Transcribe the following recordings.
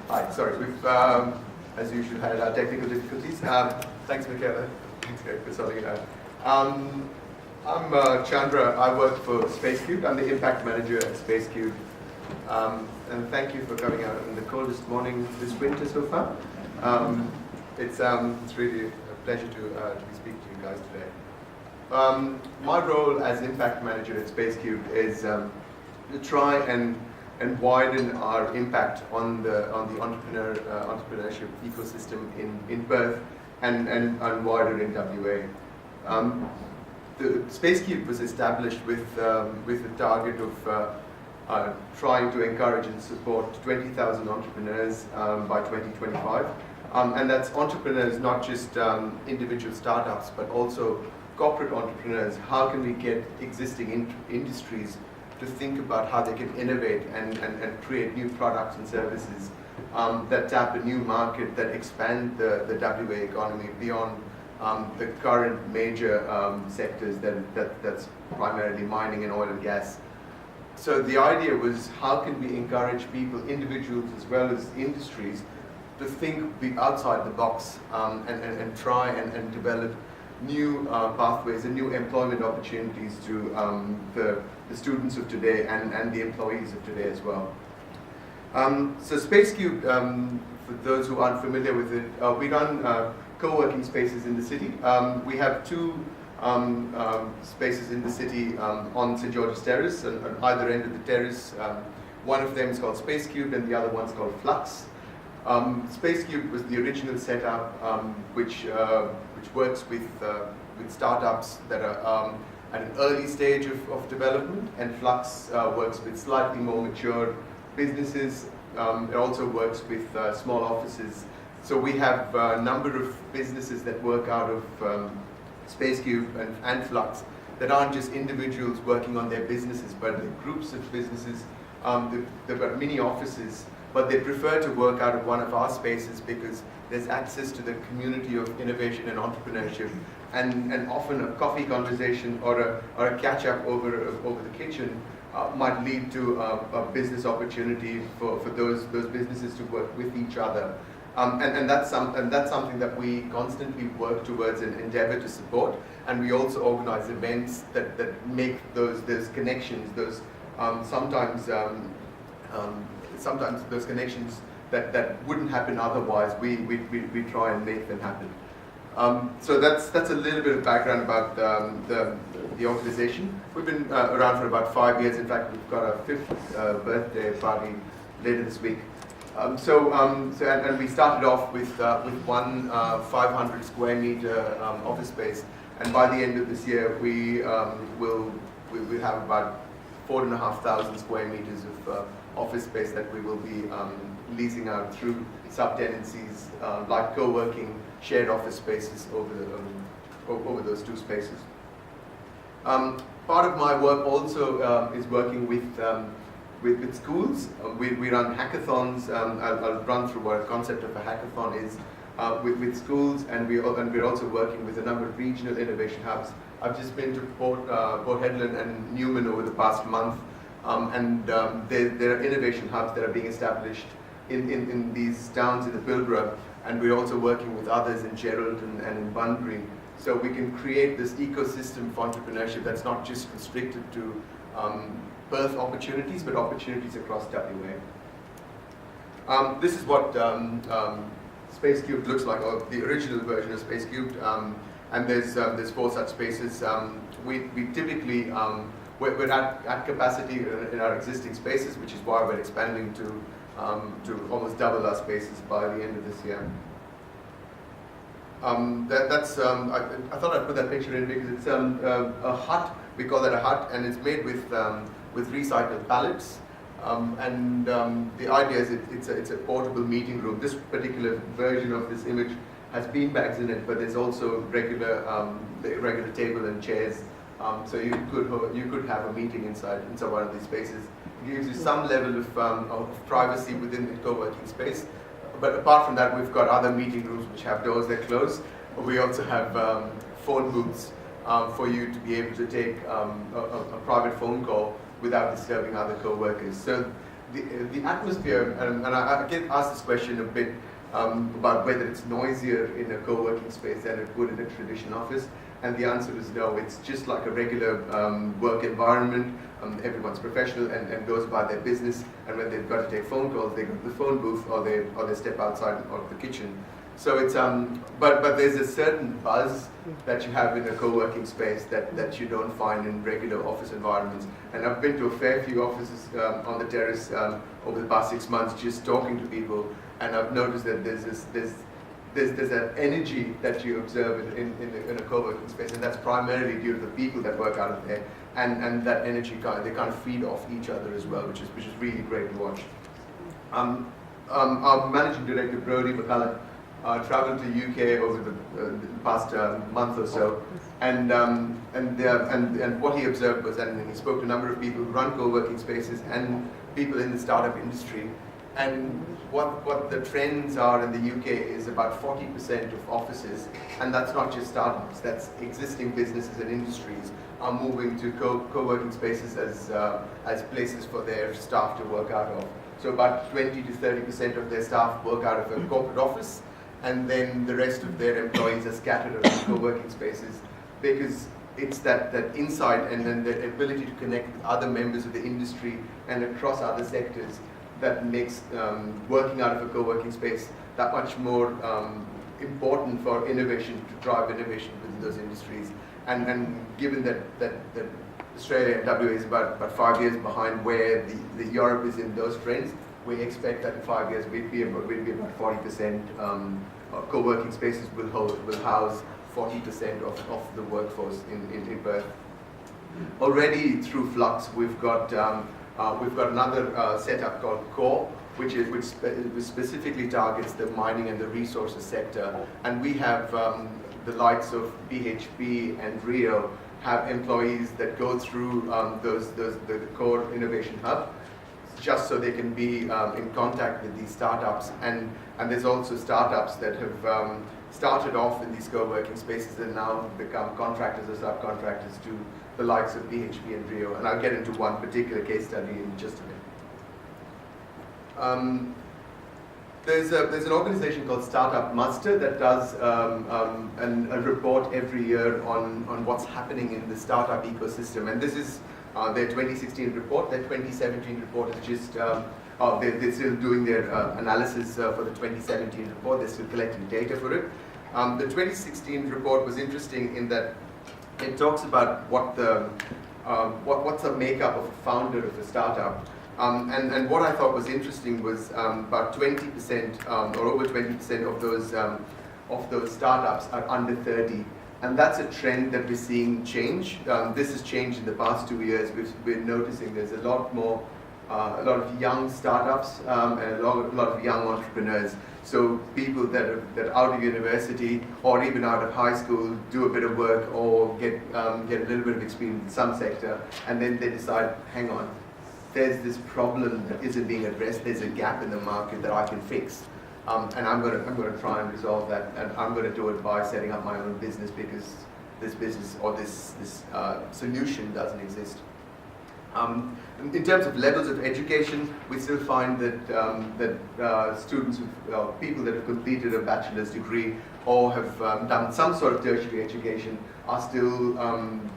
Hi, sorry, we've, as usual, had our technical difficulties. Thanks, Michaela. Thanks, Greg, for sorting it out. I'm Chandra. I work for Spacecubed. I'm the impact manager at Spacecubed. And thank you for coming out on the coldest morning this winter so far. It's really a pleasure to be speaking to you guys today. My role as impact manager at Spacecubed is to try and widen our impact on the entrepreneurship ecosystem in Perth and wider in WA. The Spacecube was established with the target of trying to encourage and support 20,000 entrepreneurs by 2025. And that's entrepreneurs, not just individual startups, but also corporate entrepreneurs. How can we get existing industries to think about how they can innovate and create new products and services that tap a new market, that expand the WA economy beyond the current major sectors that's primarily mining and oil and gas. So the idea was, how can we encourage people, individuals as well as industries, to think outside the box and try and develop new pathways and new employment opportunities to the students of today and the employees of today as well. So Spacecube, for those who aren't familiar with it, we run co-working spaces in the city. We have two spaces in the city on St. George's Terrace, and on either end of the terrace. One of them is called Spacecube and the other one's called Flux. Spacecube was the original setup which works with startups that are at an early stage of development, and Flux works with slightly more mature businesses. It also works with small offices. So we have a number of businesses that work out of Spacecube and Flux that aren't just individuals working on their businesses, but they're groups of businesses. They've got mini offices, but they prefer to work out of one of our spaces because there's access to the community of innovation and entrepreneurship, and often a coffee conversation or a catch-up over the kitchen might lead to a business opportunity for those businesses to work with each other. And that's something that we constantly work towards and endeavor to support. And we also organize events that make those connections, those sometimes those connections that wouldn't happen otherwise, we try and make them happen. So that's a little bit of background about the organization. We've been around for about 5 years. In fact, we've got our 5th birthday party later this week. And we started off with one 500 square meter office space, and by the end of this year we will have about 4,500 square meters of office space that we will be leasing out through subtenancies like co-working, shared office spaces over those two spaces. Part of my work also is working with schools. We run hackathons. I'll run through what a concept of a hackathon is with schools, and we're also working with a number of regional innovation hubs. I've just been to Port Hedland and Newman over the past month, and there are innovation hubs that are being established in these towns in the Pilbara, and we're also working with others in Geraldton and in Bunbury, so we can create this ecosystem for entrepreneurship that's not just restricted to Perth opportunities, but opportunities across WA. This is what Spacecubed looks like, or the original version of Spacecubed, and there's 4 such spaces. We typically we're at capacity in our existing spaces, which is why we're expanding to almost double our spaces by the end of this year. I thought I'd put that picture in because it's a hut. We call that a hut, and it's made with recycled pallets. The idea is it's a portable meeting room. This particular version of this image has beanbags in it, but there's also regular table and chairs. So you could have a meeting inside one of these spaces. It gives you some level of privacy within the co-working space. But apart from that, we've got other meeting rooms which have doors that close. We also have phone booths for you to be able to take a private phone call without disturbing other co-workers. So the atmosphere, and I get asked this question a bit about whether it's noisier in a co-working space than it would in a traditional office, and the answer is no. It's just like a regular work environment. Everyone's professional and goes about their business, and when they've got to take phone calls, they go to the phone booth or they step outside of the kitchen. So it's but there's a certain buzz that you have in a co-working space that you don't find in regular office environments. And I've been to a fair few offices on the terrace over the past 6 months, just talking to people, and I've noticed that there's that energy that you observe in a co-working space, and that's primarily due to the people that work out of there, and that energy they kind of feed off each other as well, which is really great to watch. Our managing director Brodie McCulloch traveled to UK over the past month or so, and what he observed was, and he spoke to a number of people who run co-working spaces and people in the startup industry, and what the trends are in the UK is about 40% of offices, and that's not just startups, that's existing businesses and industries are moving to co-working spaces as places for their staff to work out of. So about 20 to 30% of their staff work out of a corporate office, and then the rest of their employees are scattered around co-working spaces, because it's that insight and then the ability to connect with other members of the industry and across other sectors that makes working out of a co-working space that much more important for innovation, to drive innovation within those industries. And given that Australia and WA is about 5 years behind where the Europe is in those trends, we expect that in 5 years we'd be about 40% co-working spaces will house 40% of the workforce in Perth. Already through Flux, we've got another setup called Core, which specifically targets the mining and the resources sector, and we have the likes of BHP and Rio have employees that go through the Core Innovation Hub, just so they can be in contact with these startups, and there's also startups that have started off in these co-working spaces and now become contractors or subcontractors to the likes of BHP and Rio, and I'll get into one particular case study in just a minute. There's an organization called Startup Muster that does a report every year on what's happening in the startup ecosystem, and this is their 2016 report. Their 2017 report is just, they're still doing their analysis for the 2017 report. They're still collecting data for it. The 2016 report was interesting in that it talks about what's the makeup of a founder of a startup. And what I thought was interesting was about 20% or over 20% of those startups are under 30. And that's a trend that we're seeing change. This has changed in the past 2 years. We're noticing there's a lot of young startups and a lot of young entrepreneurs. So people that are out of university or even out of high school do a bit of work or get a little bit of experience in some sector, and then they decide, hang on, there's this problem that isn't being addressed. There's a gap in the market that I can fix. And I'm going to try and resolve that, and I'm going to do it by setting up my own business, because this business or this solution doesn't exist. In terms of levels of education, we still find that students, people that have completed a bachelor's degree or have done some sort of tertiary education are still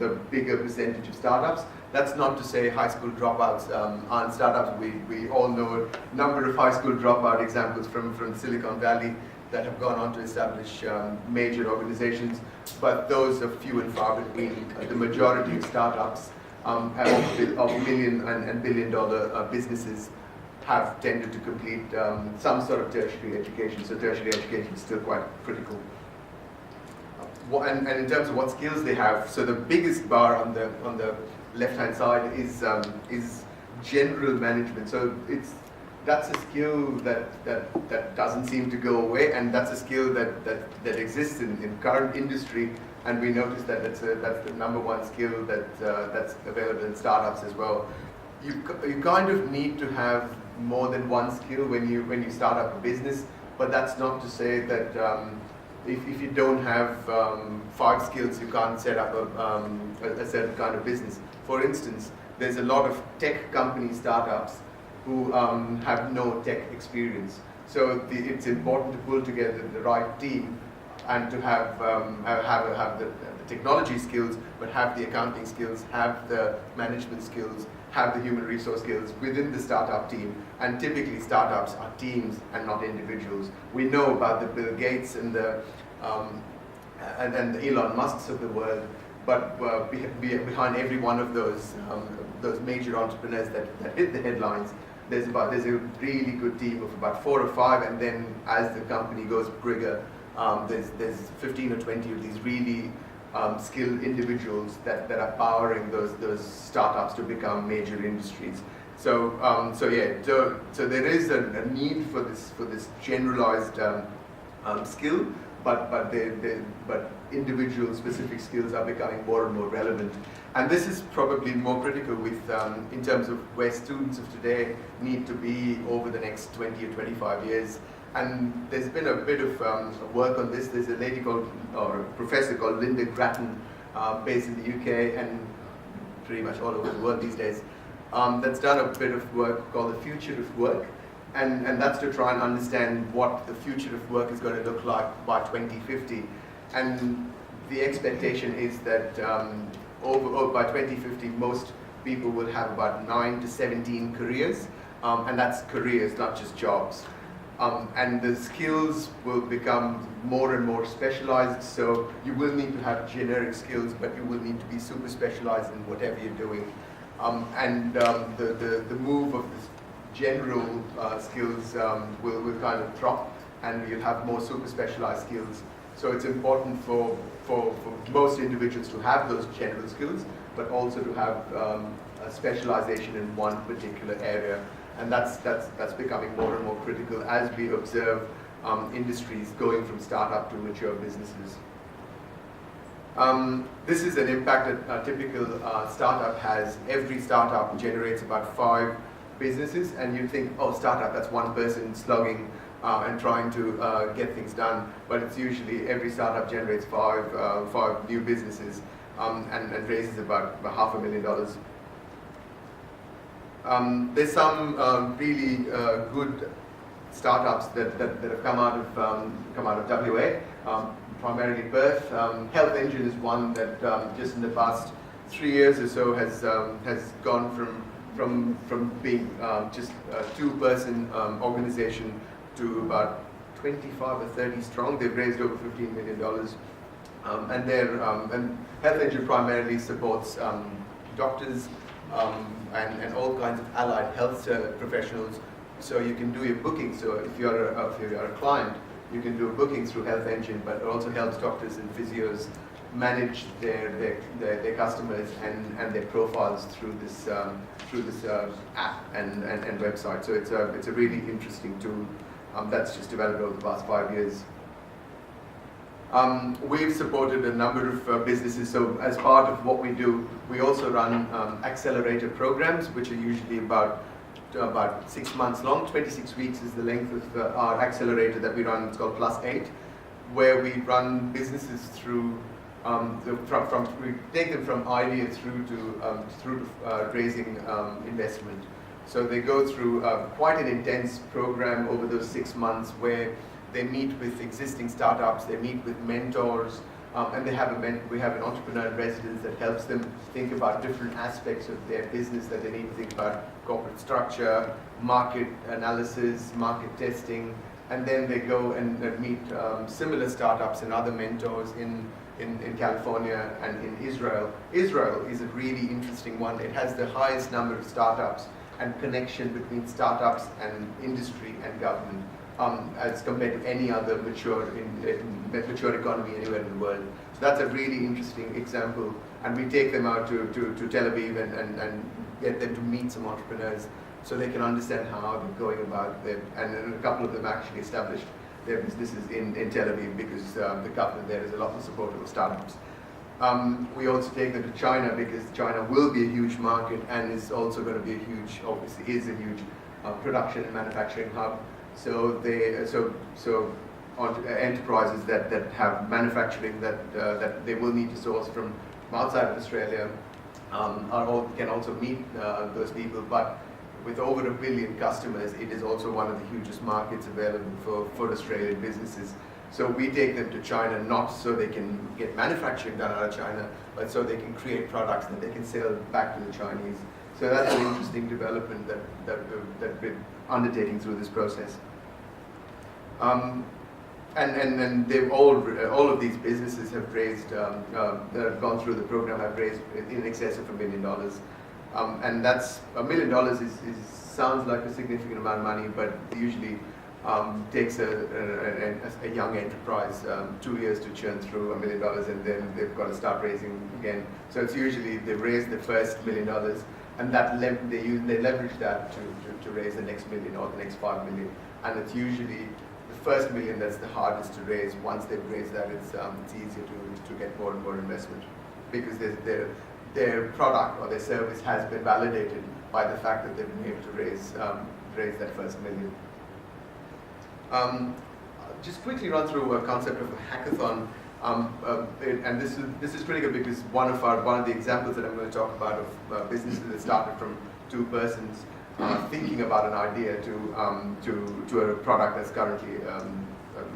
the bigger percentage of startups. That's not to say high school dropouts aren't startups. We all know a number of high school dropout examples from Silicon Valley that have gone on to establish major organizations, but those are few and far between. The majority of startups of million and billion dollar businesses have tended to complete some sort of tertiary education, so tertiary education is still quite critical. And in terms of what skills they have, so the biggest bar on the left-hand side is general management. So that's a skill that doesn't seem to go away, and that's a skill that exists in current industry. And we notice that that's the number one skill that's available in startups as well. You kind of need to have more than one skill when you start up a business, but that's not to say that if you don't have 5 skills, you can't set up a certain kind of business. For instance, there's a lot of tech company startups who have no tech experience. So it's important to pull together the right team and to have the technology skills, but have the accounting skills, have the management skills, have the human resource skills within the startup team. And typically startups are teams and not individuals. We know about the Bill Gates and the Elon Musks of the world, but behind every one of those major entrepreneurs that hit the headlines, there's a really good team of about 4 or 5, and then as the company goes bigger, there's 15 or 20 of these really skilled individuals that are powering those startups to become major industries. So there is a need for this generalized skill, but individual specific skills are becoming more and more relevant. And this is probably more critical in terms of where students of today need to be over the next 20 or 25 years. And there's been a bit of work on this. There's a lady or a professor called Linda Grattan, based in the UK and pretty much all over the world these days, that's done a bit of work called the future of work. And that's to try and understand what the future of work is going to look like by 2050. And the expectation is that by 2050, most people will have about 9 to 17 careers, and that's careers, not just jobs. And the skills will become more and more specialized, so you will need to have generic skills, but you will need to be super specialized in whatever you're doing. The move of this general skills will kind of drop, and you'll have more super specialized skills. So it's important for most individuals to have those general skills, but also to have a specialization in one particular area. And that's becoming more and more critical as we observe industries going from startup to mature businesses. This is an impact that a typical startup has. Every startup generates about 5 businesses, and you think, oh, startup, that's one person slugging and trying to get things done. But it's usually every startup generates 5 new businesses and raises about $500,000. There's some really good startups that have come out of WA, primarily Perth. Health Engine is one that just in the past 3 years or so has gone from being just a 2-person organization to about 25 or 30 strong. They've raised over $15 million, and Health Engine primarily supports doctors. And all kinds of allied health professionals, so you can do your booking. So if you're a client, you can do a booking through Health Engine, but it also helps doctors and physios manage their customers and their profiles through this app and website. So it's a really interesting tool that's just developed over the past 5 years. We've supported a number of businesses, so as part of what we do, we also run accelerator programs, which are usually about 6 months long. 26 weeks is the length of our accelerator that we run. It's called +8, where we run businesses through, we take them from idea through to raising investment. So they go through quite an intense program over those 6 months where they meet with existing startups, they meet with mentors, and we have an entrepreneur in residence that helps them think about different aspects of their business that they need to think about: corporate structure, market analysis, market testing, and then they go and meet similar startups and other mentors in California and in Israel. Israel is a really interesting one. It has the highest number of startups and connection between startups and industry and government, as compared to any other mature economy anywhere in the world. So that's a really interesting example, and we take them out to Tel Aviv and get them to meet some entrepreneurs so they can understand how they're going about it. And a couple of them actually established their businesses in Tel Aviv because the government there is a lot more supportive of startups. We also take them to China because China will be a huge market and is also going to be a huge, obviously is a huge production and manufacturing hub. So enterprises that have manufacturing that they will need to source from outside of Australia can also meet those people. But with over 1 billion customers, it is also one of the hugest markets available for Australian businesses. So we take them to China not so they can get manufacturing done out of China, but so they can create products that they can sell back to the Chinese. So that's an interesting development that we're undertaking through this process. And they've all of these businesses have raised, that have gone through the program, have raised in excess of $1 million. And that's $1 million sounds like a significant amount of money, but usually takes a young enterprise 2 years to churn through $1 million, and then they've got to start raising again. So it's usually they raise the first $1 million, and that they leverage that to raise the next million or the next 5 million. And it's usually the first $1 million that's the hardest to raise. Once they've raised that, it's easier to get more and more investment, because their product or their service has been validated by the fact that they've been able to raise that first $1 million. Just quickly run through a concept of a hackathon, and this is critical because one of the examples that I'm going to talk about of businesses that started from 2 persons thinking about an idea to a product that's currently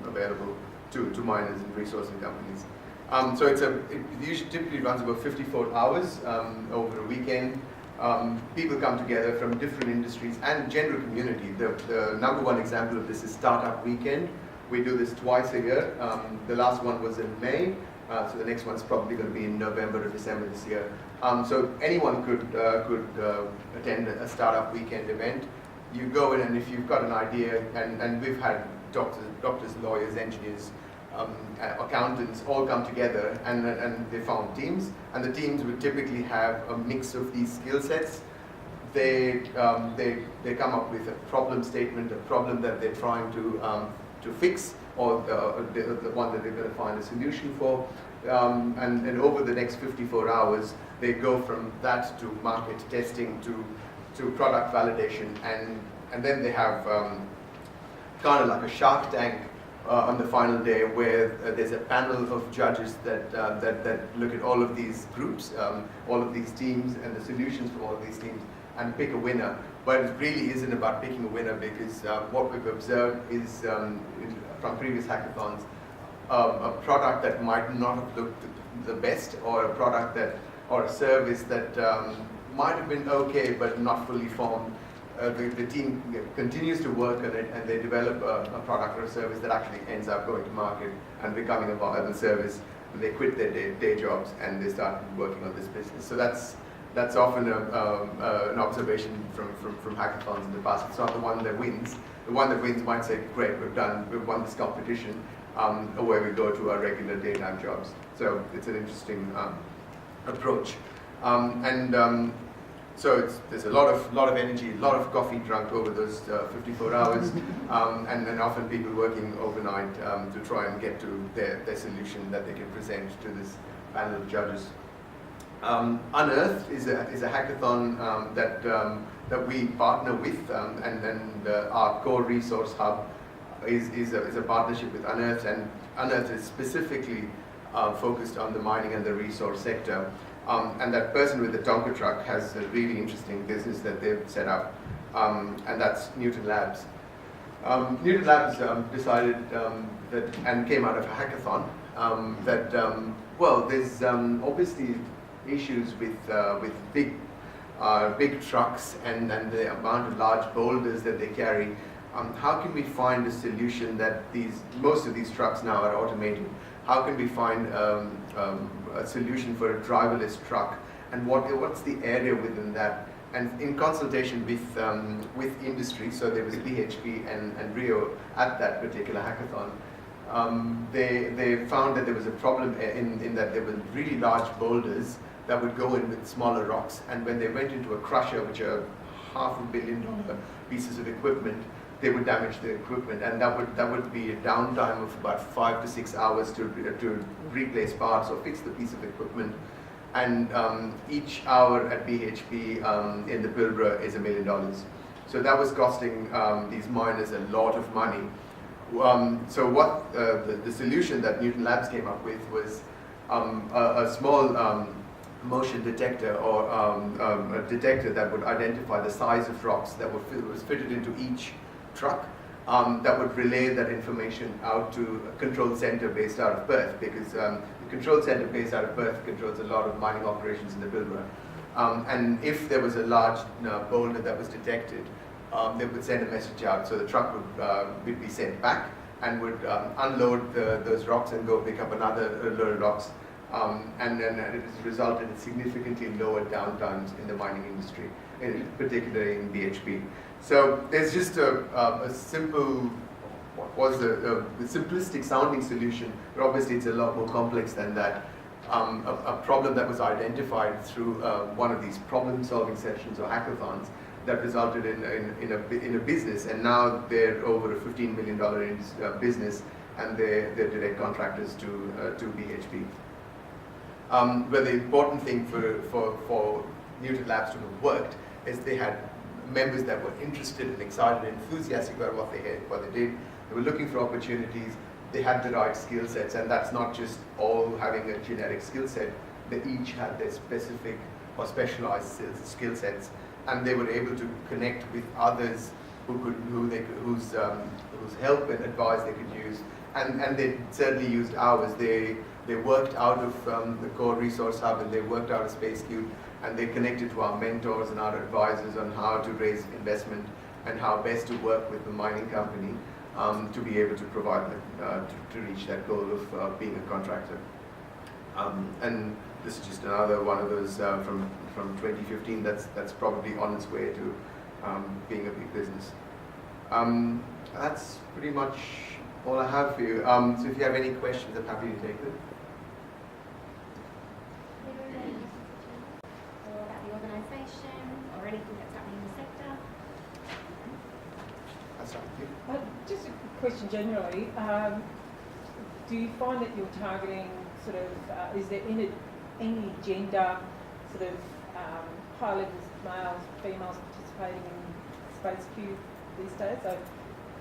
available to miners and resourcing companies. So it usually typically runs about 54 hours over a weekend. People come together from different industries and general community. The number one example of this is Startup Weekend. We do this twice a year. The last one was in May, so the next one's probably going to be in November or December this year. So anyone could attend a Startup Weekend event. You go in, and if you've got an idea, and we've had doctors, lawyers, engineers, accountants all come together, and they form teams, and the teams would typically have a mix of these skill sets. They come up with a problem statement, a problem that they're trying to fix, or the one that they're going to find a solution for, and over the next 54 hours they go from that to market testing to product validation, and then they have kind of like a Shark Tank on the final day, where there's a panel of judges that look at all of these groups, all of these teams, and the solutions from all of these teams, and pick a winner. But it really isn't about picking a winner, because what we've observed is, from previous hackathons, a product that might not have looked the best, or a product or a service that might have been okay but not fully formed. The team continues to work on it, and they develop a product or a service that actually ends up going to market and becoming a viable service. And they quit their day jobs and they start working on this business. So that's often an observation from hackathons in the past. It's not the one that wins. The one that wins might say, great, we've won this competition, away we go to our regular daytime jobs. So it's an interesting approach. So there's a lot of energy, a lot of coffee drunk over those 54 hours, and often people working overnight to try and get to their solution that they can present to this panel of judges. Unearth is a hackathon that we partner with, and our core resource hub is a partnership with Unearth, and Unearth is specifically focused on the mining and the resource sector. And that person with the Tonka truck has a really interesting business that they've set up, and that's Newton Labs. Newton Labs decided that, and came out of a hackathon, that there's obviously issues with big trucks and the amount of large boulders that they carry. How can we find a solution that most of these trucks now are automated? How can we find a solution for a driverless truck, and what's the area within that? And in consultation with industry, so there was BHP and Rio at that particular hackathon, they found that there was a problem in that there were really large boulders that would go in with smaller rocks, and when they went into a crusher, which are $500 million pieces of equipment, they would damage the equipment, and that would be a downtime of about 5 to 6 hours to replace parts or fix the piece of equipment. And each hour at BHP in the Pilbara is $1 million. So that was costing these miners a lot of money. So what the solution that Newton Labs came up with was a small motion detector or a detector that would identify the size of rocks that was fitted into each truck, that would relay that information out to a control center based out of Perth, because the control center based out of Perth controls a lot of mining operations in the Pilbara. And if there was a large boulder that was detected, they would send a message out, so the truck would be sent back and would unload those rocks and go pick up another load of rocks. And then it has resulted in significantly lower downtimes in the mining industry, particularly in BHP. So there's just a simple, the simplistic sounding solution, but obviously it's a lot more complex than that. A problem that was identified through one of these problem-solving sessions or hackathons that resulted in a business, and now they're over a $15 million business, and they're direct contractors to BHP. But the important thing for Newton Labs to have worked is they had members that were interested and excited and enthusiastic about what they did. They were looking for opportunities. They had the right skill sets, and that's not just all having a generic skill set. They each had their specific or specialized skill sets, and they were able to connect with others whose help and advice they could use. And they certainly used ours. They worked out of the core resource hub, and they worked out of Spacecubed, and they connected to our mentors and our advisors on how to raise investment and how best to work with the mining company to be able to provide to reach that goal of being a contractor. And this is just another one of those from 2015 that's probably on its way to being a big business. That's pretty much all I have for you. So if you have any questions, I'm happy to take them. Or about the organisation or anything that's happening in the sector? That's up to you. Just a quick question generally. Do you find that you're targeting sort of, is there any gender sort of high levels of males, females participating in Spacecube these days? I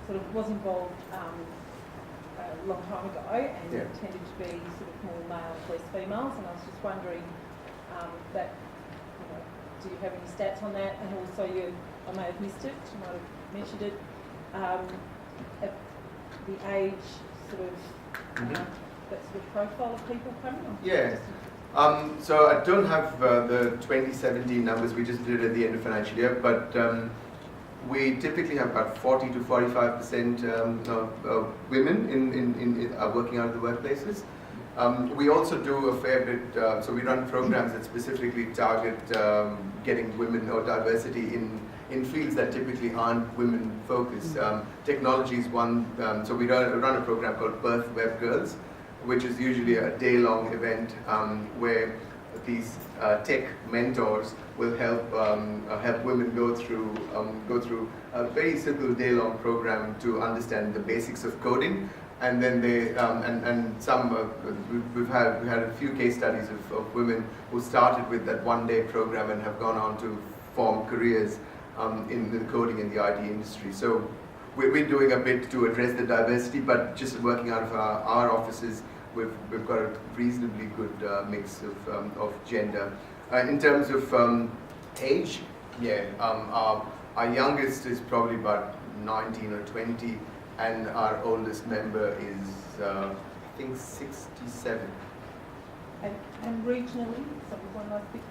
sort of was involved a long time ago, and it tended to be sort of more males, less females, and I was just wondering that, do you have any stats on that? And also, I may have missed it, you might have mentioned it, at the age sort of, that sort of profile of people coming? Yeah. So I don't have the 2017 numbers, we just did it at the end of financial year, but we typically have about 40 to 45% of women in working out of the workplaces. We also do a fair bit, so we run programs that specifically target getting women or diversity in fields that typically aren't women focused. Technology is one, so we run a program called Perth Web Girls, which is usually a day-long event where these tech mentors will help women go through a very simple day-long program to understand the basics of coding, and then we've had a few case studies of women who started with that one-day program and have gone on to form careers in the coding and the IT industry. So we're doing a bit to address the diversity, but just working out of our offices, we've got a reasonably good mix of gender. In terms of age, our youngest is probably about 19 or 20, and our oldest member is, I think, 67. And regionally, someone like this?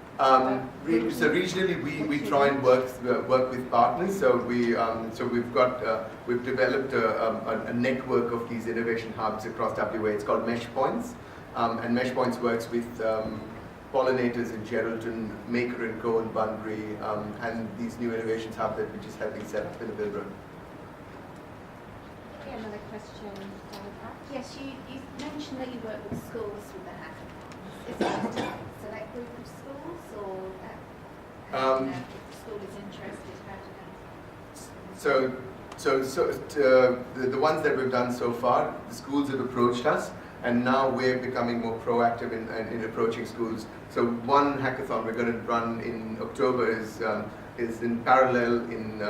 So regionally, we try and work with partners. So we've developed a network of these innovation hubs across WA. It's called Mesh Points, and Mesh Points works with pollinators in Geraldton, Maker and Co in Bunbury, and these new innovations hub that we're just helping set up in the Pilbara. Another question down the back. Yes, you mentioned that you work with schools with the hackathons. Is it a select group of schools, or how do you know if the school is interested? How do you know? The ones that we've done so far, the schools have approached us, and now we're becoming more proactive in approaching schools. So one hackathon we're going to run in October is in parallel in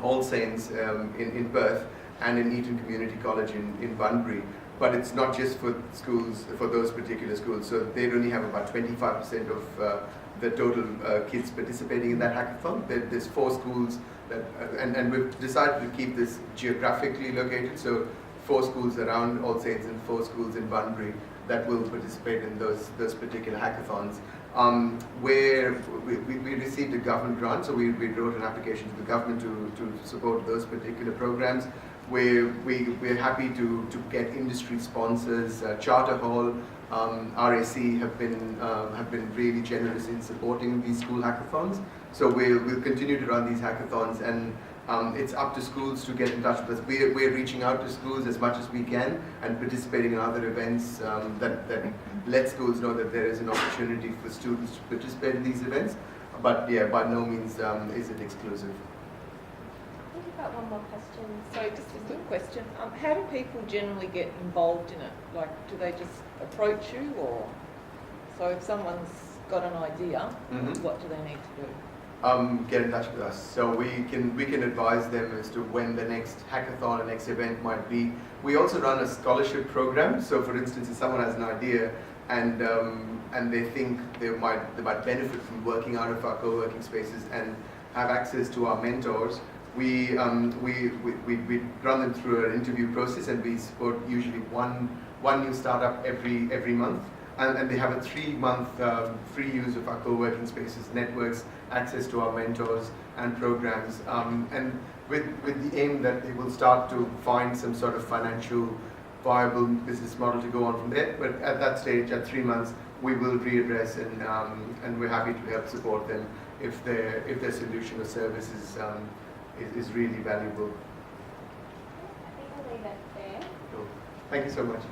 All Saints in Perth, and in Eton Community College in Bunbury, but it's not just for schools, for those particular schools. So they only have about 25% of the total kids participating in that hackathon. There's 4 schools that, and we've decided to keep this geographically located. So 4 schools around All Saints and 4 schools in Bunbury that will participate in those particular hackathons. Where we received a government grant, so we wrote an application to the government to support those particular programs. We're happy to get industry sponsors. Charter Hall, RAC have been really generous in supporting these school hackathons. So we'll continue to run these hackathons, and it's up to schools to get in touch with us. We're reaching out to schools as much as we can and participating in other events that let schools know that there is an opportunity for students to participate in these events. But yeah, by no means is it exclusive. I think I've got one more question. So just a quick question. How do people generally get involved in it? Like, do they just approach you, or so if someone's got an idea, what do they need to do? Get in touch with us. So we can advise them as to when the next hackathon or next event might be. We also run a scholarship program. So for instance, if someone has an idea and they think they might benefit from working out of our co-working spaces and have access to our mentors, we run them through an interview process, and we support usually one new startup every month. And they have a 3-month free use of our co-working spaces, networks, access to our mentors and programs, and with the aim that they will start to find some sort of financial viable business model to go on from there. But at that stage, at 3 months, we will readdress, and we're happy to help support them if their solution or service is really valuable. I think I'll leave it there. So, thank you so much.